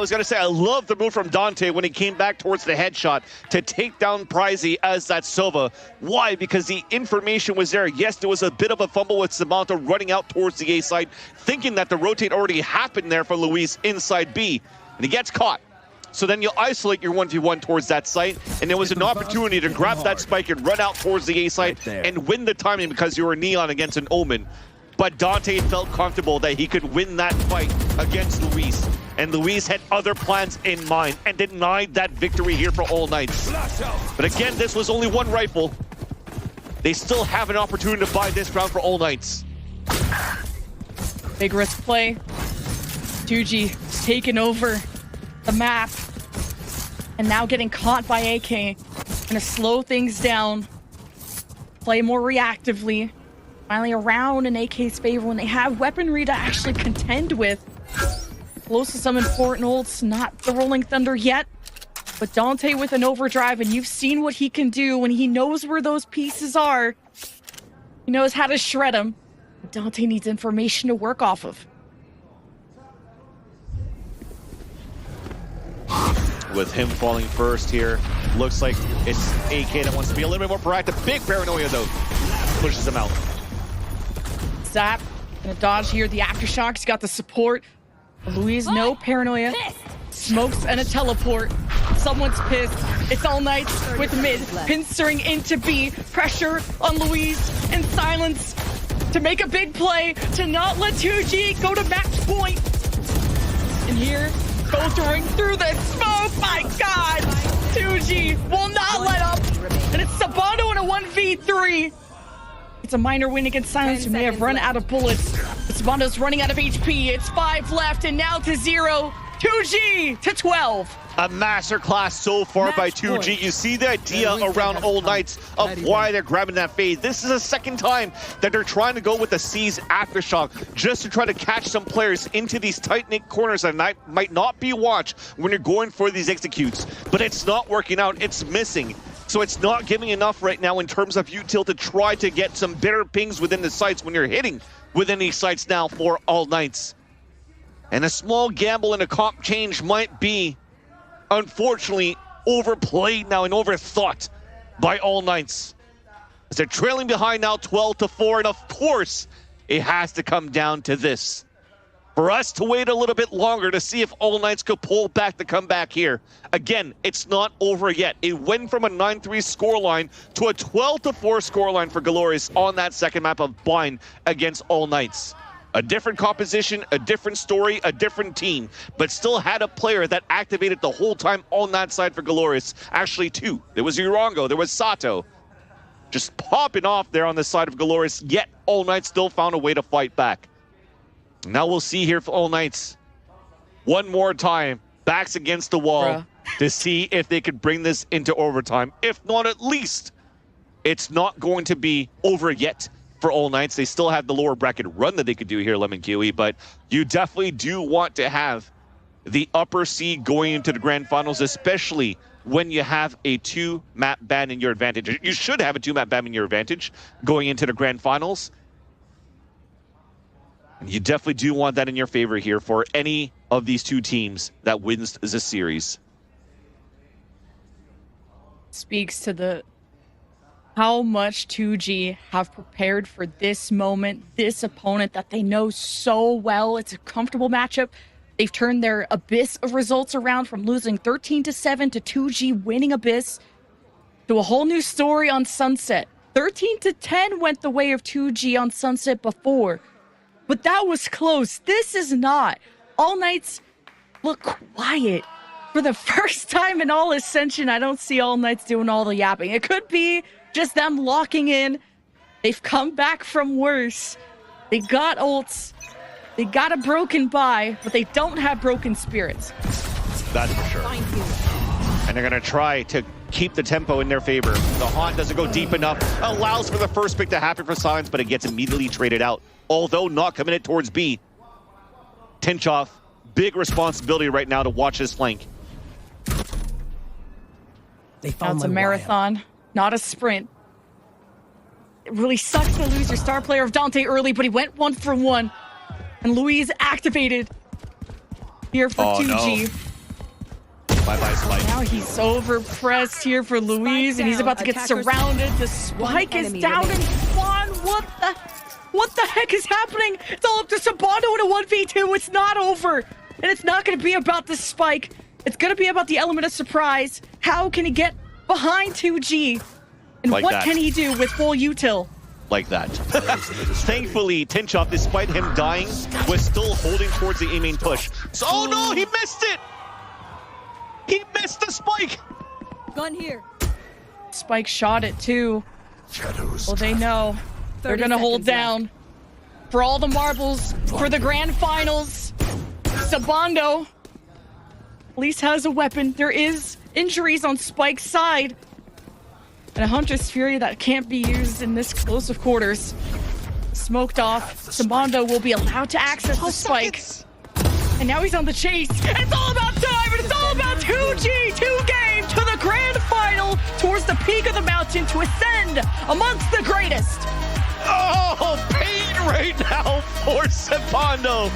the move from Dante when he came back towards the headshot to take down Pricey as that Sova. Why? Because the information was there. Yes, there was a bit of a fumble with Samantha running out towards the A side, thinking that the rotate already happened there for Luis inside B, and he gets caught. So then you isolate your 1v1 towards that site, and there was an opportunity to grab that spike and run out towards the A side and win the timing because you were Neon against an Omen. But Dante felt comfortable that he could win that fight against Luis. And Luis had other plans in mind and denied that victory here for All Knights. But again, this was only one rifle. They still have an opportunity to buy this round for All Knights. Big risk play. 2G taking over the map. And now getting caught by AK. Gonna slow things down. Play more reactively. Finally around in AK's favor when they have weaponry to actually contend with. Close to some important ults, not the Rolling Thunder yet. But Dante with an overdrive, and you've seen what he can do when he knows where those pieces are. He knows how to shred them. Dante needs information to work off of. With him falling first here, looks like it's AK that wants to be a little bit more proactive. Big paranoia though, pushes him out. Zap, gonna dodge here the aftershocks, got the support. Louise, no paranoia. Smokes and a teleport. Someone's pissed. It's All Knights with mid, pinstering into B. Pressure on Louise and silence to make a big play, to not let 2G go to match point. And here, filtering through the smoke, my God! 2G will not let up. And it's Sabando in a 1v3. It's a minor win against Silence, who may have run out of bullets. But Sabando's running out of HP. It's 5 left, and now to 0. 2G to 12. A masterclass so far by 2G. You see the idea around All Knights of why they're grabbing that fade. This is the second time that they're trying to go with the C's aftershock just to try to catch some players into these tight-knit corners that might not be watched when you're going for these executes. But it's not working out. It's missing. So it's not giving enough right now in terms of util to try to get some better pings within the sites when you're hitting within these sites now for All Knights. And a small gamble and a comp change might be, unfortunately, overplayed now and overthought by All Knights. As they're trailing behind now 12-4, and of course, it has to come down to this. For us to wait a little bit longer to see if All Knights could pull back the comeback here. Again, it's not over yet. It went from a 9-3 scoreline to a 12-4 scoreline for Glorious on that second map of Blind against All Knights. A different composition, a different story, a different team, but still had a player that activated the whole time on that side for Glorious. Actually, two. There was Urongo, there was Sato. Just popping off there on the side of Glorious, yet All Knights still found a way to fight back. Now we'll see here for All Knights. One more time, backs against the wall to see if they could bring this into overtime. If not, at least it's not going to be over yet for All Knights. They still have the lower bracket run that they could do here, Lemon Kiwi, but you definitely do want to have the upper seed going into the grand finals, especially when you have a 2-map ban in your advantage. You should have a 2-map ban in your advantage going into the grand finals. You definitely do want that in your favor here for any of these two teams that wins the series. Speaks to how much 2G have prepared for this moment, this opponent that they know so well. It's a comfortable matchup. They've turned their Abyss of results around from losing 13-7 to 2G winning Abyss to a whole new story on Sunset. 13-10 went the way of 2G on Sunset before. But that was close. This is not. All Knights look quiet. For the first time in all Ascension, I don't see All Knights doing all the yapping. It could be just them locking in. They've come back from worse. They got ults. They got a broken buy, but they don't have broken spirits. That's for sure. And they're going to try to keep the tempo in their favor. The Haunt doesn't go deep enough. Allows for the first pick to happen for Silence, but it gets immediately traded out. Although not committed towards B. Tinchoff, big responsibility right now to watch his flank. Now it's a marathon, not a sprint. It really sucks to lose your star player of Dante early, but he went 1 for 1. And Louise activated. here for Oh, 2G. Bye-bye, Spike. Now he's overpressed here for Luis, and he's about to get surrounded. The Spike is down, and Juan, what the heck is happening? It's all up to Sabando in a 1v2. It's not over, and it's not going to be about the Spike. It's going to be about the element of surprise. How can he get behind 2G? And Like what that. can he do with full util? Like that. Thankfully, Tinchoff, despite him dying, was still holding towards the A-main push. So, oh no, he missed it! He missed the Spike! Gun here. Spike shot it too. Well, they know they're 30 gonna hold seconds down for all the marbles for the grand finals. Sabando at least has a weapon. There is injuries on Spike's side, and a Huntress Fury that can't be used in this close of quarters. Smoked off. Sabando will be allowed to access the Spike. And now he's on the chase. And it's all about time, and it's all about 2G, 2 game to the grand final towards the peak of the mountain to ascend amongst the greatest. Oh, pain right now for Sabando,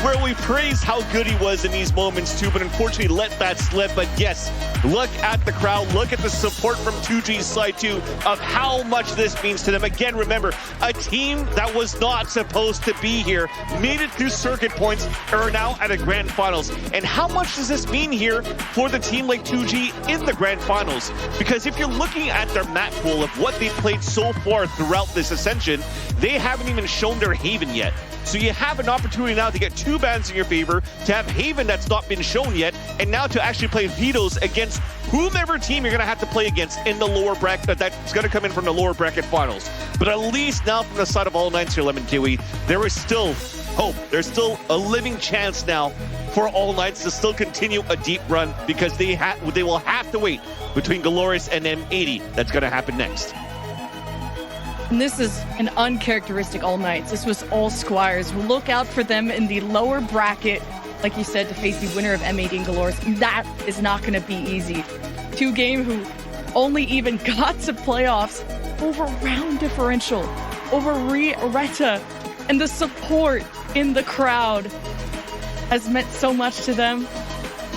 where we praised how good he was in these moments too, but unfortunately let that slip. But yes, look at the crowd, look at the support from 2G's side too, of how much this means to them. Again, remember, a team that was not supposed to be here made it through circuit points, are now at a grand finals. And how much does this mean here for the team like 2G in the grand finals? Because if you're looking at their map pool of what they've played so far throughout this Ascension, they haven't even shown their Haven yet. So you have an opportunity now to get 2 bans in your favor, to have Haven that's not been shown yet, and now to actually play Vetoes against whomever team you're going to have to play against in the lower bracket, that's going to come in from the lower bracket finals. But at least now from the side of All Knights here, Lemon Kiwi, there is still hope. There's still a living chance now for All Knights to still continue a deep run, because they will have to wait between Glorious and M80. That's going to happen next. And this is an uncharacteristic All Knights. This was all Squires. Look out for them in the lower bracket, like you said, to face the winner of M80 and Galores. That is not going to be easy. 2 game who only even got to playoffs over round differential, over Reta, and the support in the crowd has meant so much to them.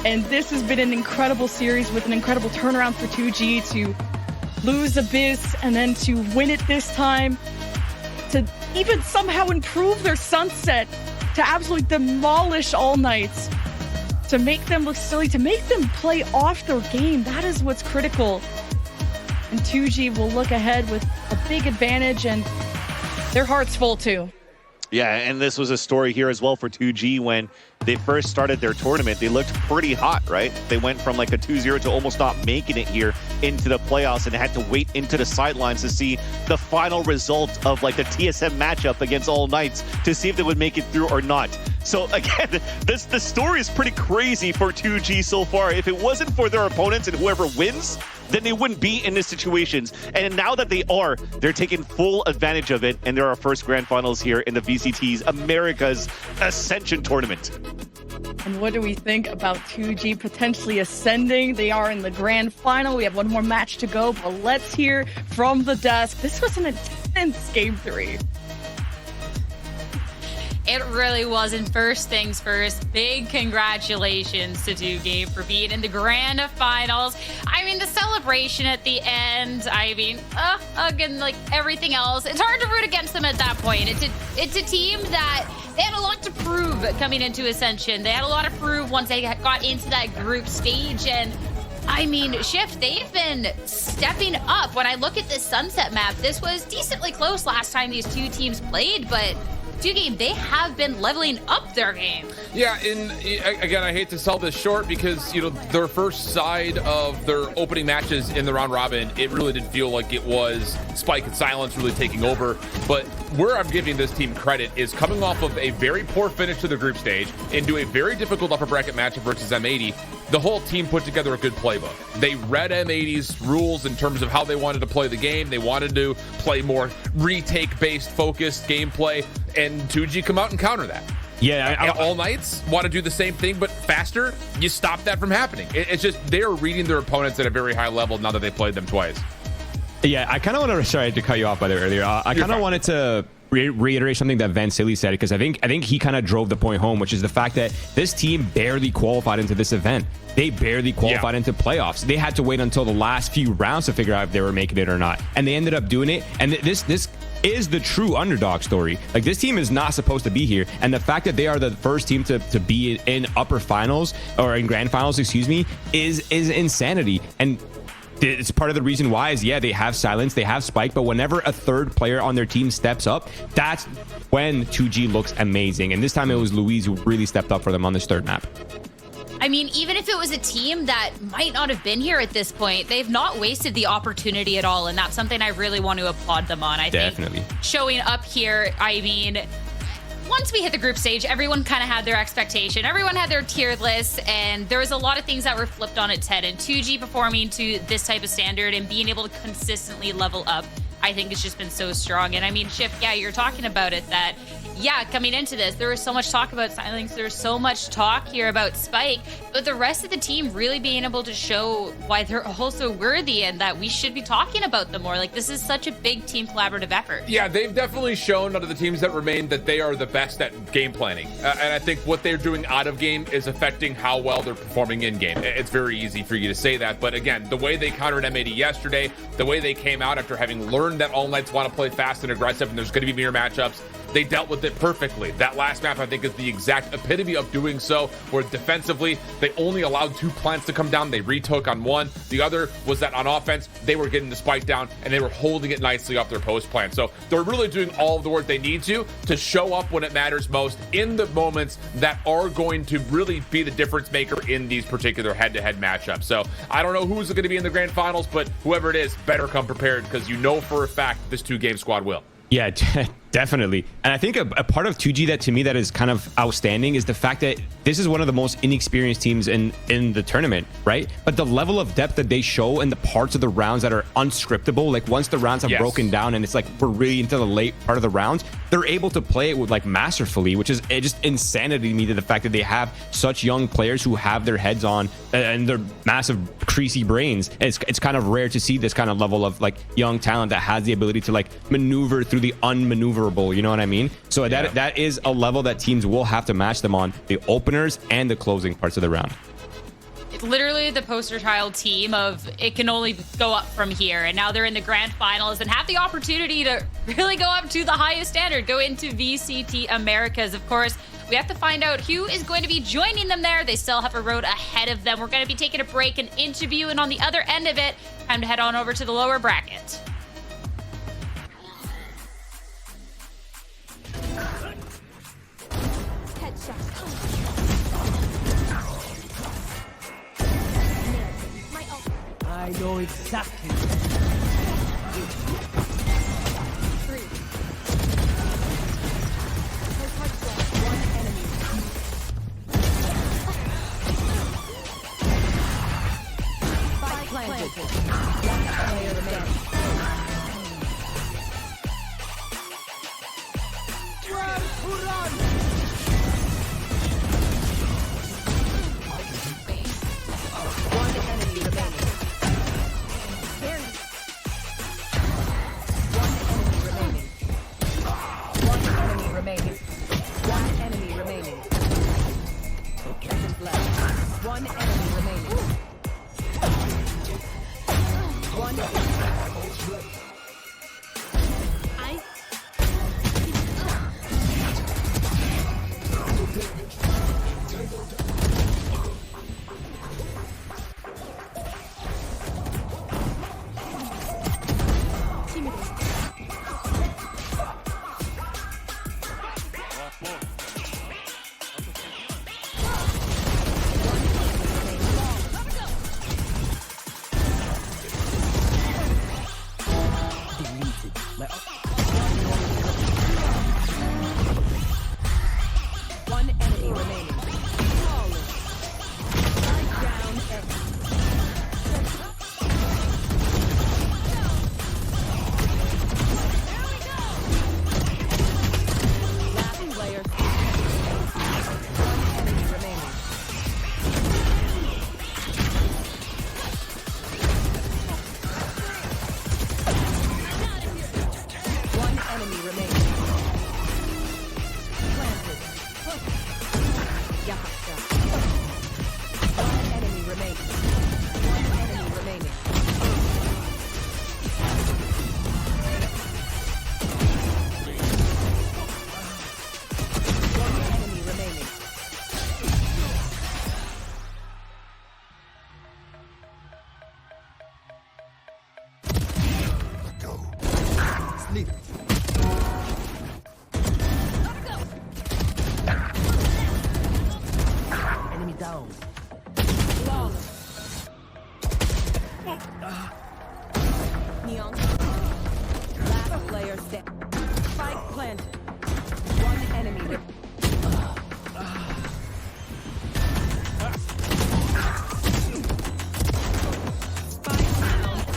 And this has been an incredible series with an incredible turnaround for 2G to lose Abyss and then to win it this time, to even somehow improve their sunset, to absolutely demolish All Knights, to make them look silly, to make them play off their game. That is what's critical. And 2G will look ahead with a big advantage, and their heart's full too. Yeah, and this was a story here as well for 2G when they first started their tournament. They looked pretty hot, right? They went from like a 2-0 to almost not making it here into the playoffs, and had to wait into the sidelines to see the final result of like the TSM matchup against All Knights to see if they would make it through or not. So again, the story is pretty crazy for 2G so far. If it wasn't for their opponents and whoever wins, then they wouldn't be in these situations. And now that they're taking full advantage of it, and there are first grand finals here in the VCT's Americas Ascension tournament. And what do we think about 2G potentially ascending? They are in the grand final. We have one more match to go, but let's hear from the desk. This was an intense game 3. It really wasn't. First things first, big congratulations to 2 game for being in the grand finals. I mean, the celebration at the end, I mean, again, like everything else, it's hard to root against them at that point. It's a team that they had a lot to prove coming into Ascension. They had a lot to prove once they got into that group stage, and I mean, Shift, they've been stepping up. When I look at this Sunset map, this was decently close last time these 2 teams played, but 2 game, they have been leveling up their game. Yeah, and again, I hate to sell this short because, you know, their first side of their opening matches in the round robin, it really did feel like it was Spike and Silence really taking over. But where I'm giving this team credit is coming off of a very poor finish to the group stage into a very difficult upper bracket matchup versus M80. The whole team put together a good playbook. They read M80's rules in terms of how they wanted to play the game. They wanted to play more retake-based, focused gameplay, and 2G come out and counter that. Yeah, All Knights want to do the same thing, but faster. You stop that from happening. It's just they're reading their opponents at a very high level now that they've played them twice. Yeah, I kind of want to, sorry to cut you off by the way earlier. I kind of wanted to reiterate something that Van Silly said, because I think he kind of drove the point home, which is the fact that this team barely qualified into this event. They barely qualified into playoffs. They had to wait until the last few rounds to figure out if they were making it or not, and they ended up doing it. And this is the true underdog story. Like, this team is not supposed to be here, and the fact that they are the first team to be in upper finals, or in grand finals, excuse me, is insanity. And it's part of the reason why is, yeah, they have Silence, they have Spike, but whenever a third player on their team steps up, that's when 2G looks amazing. And this time it was Louise who really stepped up for them on this third map. I mean, even if it was a team that might not have been here at this point, they've not wasted the opportunity at all. And that's something I really want to applaud them on. I Definitely. think showing up here, I mean, once we hit the group stage, everyone kind of had their expectation. Everyone had their tier list, and there was a lot of things that were flipped on its head. And 2G performing to this type of standard and being able to consistently level up, I think it's just been so strong. And I mean, Shift, yeah, you're talking about it, that yeah, coming into this, there was so much talk about Silence. There's so much talk here about Spike, but the rest of the team really being able to show why they're also worthy and that we should be talking about them more. Like, this is such a big team collaborative effort. Yeah, they've definitely shown out of the teams that remain that they are the best at game planning. And I think what they're doing out of game is affecting how well they're performing in game. It's very easy for you to say that, but again, the way they countered M80 yesterday, the way they came out after having learned that all Knights want to play fast and aggressive and there's going to be mirror matchups, they dealt with it perfectly. That last map, I think, is the exact epitome of doing so, where defensively, they only allowed 2 plants to come down. They retook on 1. The other was that on offense, they were getting the spike down, and they were holding it nicely off their post plant. So they're really doing all of the work they need to show up when it matters most, in the moments that are going to really be the difference maker in these particular head-to-head matchups. So I don't know who's going to be in the grand finals, but whoever it is, better come prepared, because you know for a fact this 2-game squad will. Yeah, definitely. And I think a part of 2G that, to me, that is kind of outstanding is the fact that this is one of the most inexperienced teams in the tournament, right? But the level of depth that they show in the parts of the rounds that are unscriptable, like once the rounds have broken down and it's like we're really into the late part of the rounds, they're able to play it with like masterfully, which is just insanity to me, to the fact that they have such young players who have their heads on and their massive creasy brains. It's kind of rare to see this kind of level of like young talent that has the ability to like maneuver through the unmaneuverable, you know what I mean? So that is a level that teams will have to match them on, the openers and the closing parts of the round. It's literally the poster child team of it can only go up from here, and now they're in the grand finals and have the opportunity to really go up to the highest standard, go into VCT Americas. Of course, we have to find out who is going to be joining them there. They still have a road ahead of them. We're going to be taking a break and interview, and on the other end of it, time to head on over to the lower bracket. I know exactly. 3. One enemy. Spike planted. One player remaining. One enemy remaining. One enemy remaining. Seconds left. One enemy remaining. One enemy. Lead. Enemy down. Neon. Last player standing. Spike planted. One enemy. Spike down B.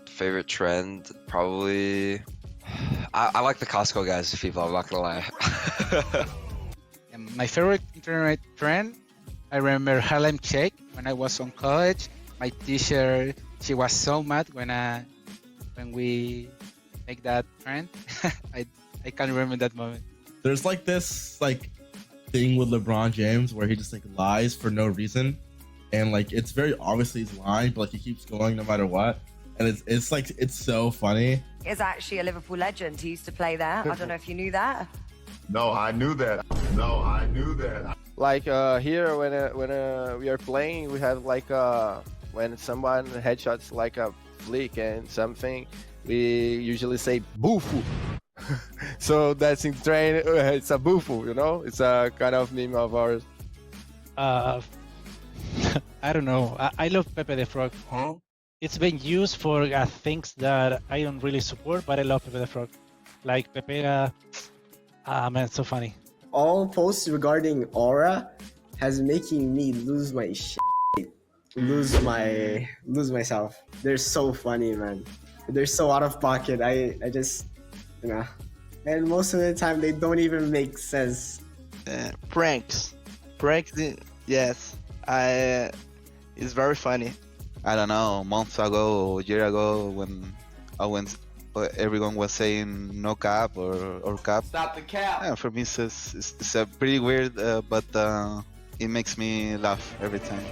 Favorite trend, probably. I like the Costco guys, people. I'm not gonna lie. And my favorite internet trend, I remember Harlem Shake when I was on college. My teacher, she was so mad when we make that trend. I can't remember that moment. There's like this like thing with LeBron James where he just like lies for no reason, and like it's very obviously he's lying, but like he keeps going no matter what, and it's like it's so funny. Is actually a Liverpool legend. He used to play there. I don't know if you knew that. No, I knew that. No, I knew that. Like here when we are playing, we have like when someone headshots like a flick and something, we usually say "boofoo." So that's in train. It's a boofoo, you know. It's a kind of meme of ours. I don't know. I love Pepe the Frog. Huh? It's been used for things that I don't really support, but I love Pepe the Frog. Like Pepega. Man, it's so funny. All posts regarding Aura has making me lose my shit, lose myself. They're so funny, man. They're so out of pocket. I just, you know, and most of the time they don't even make sense. Pranks, yes. It's very funny. I don't know, months ago or a year ago when everyone was saying no cap or cap. Stop the cap. Yeah, for me it's a pretty weird, but it makes me laugh every time.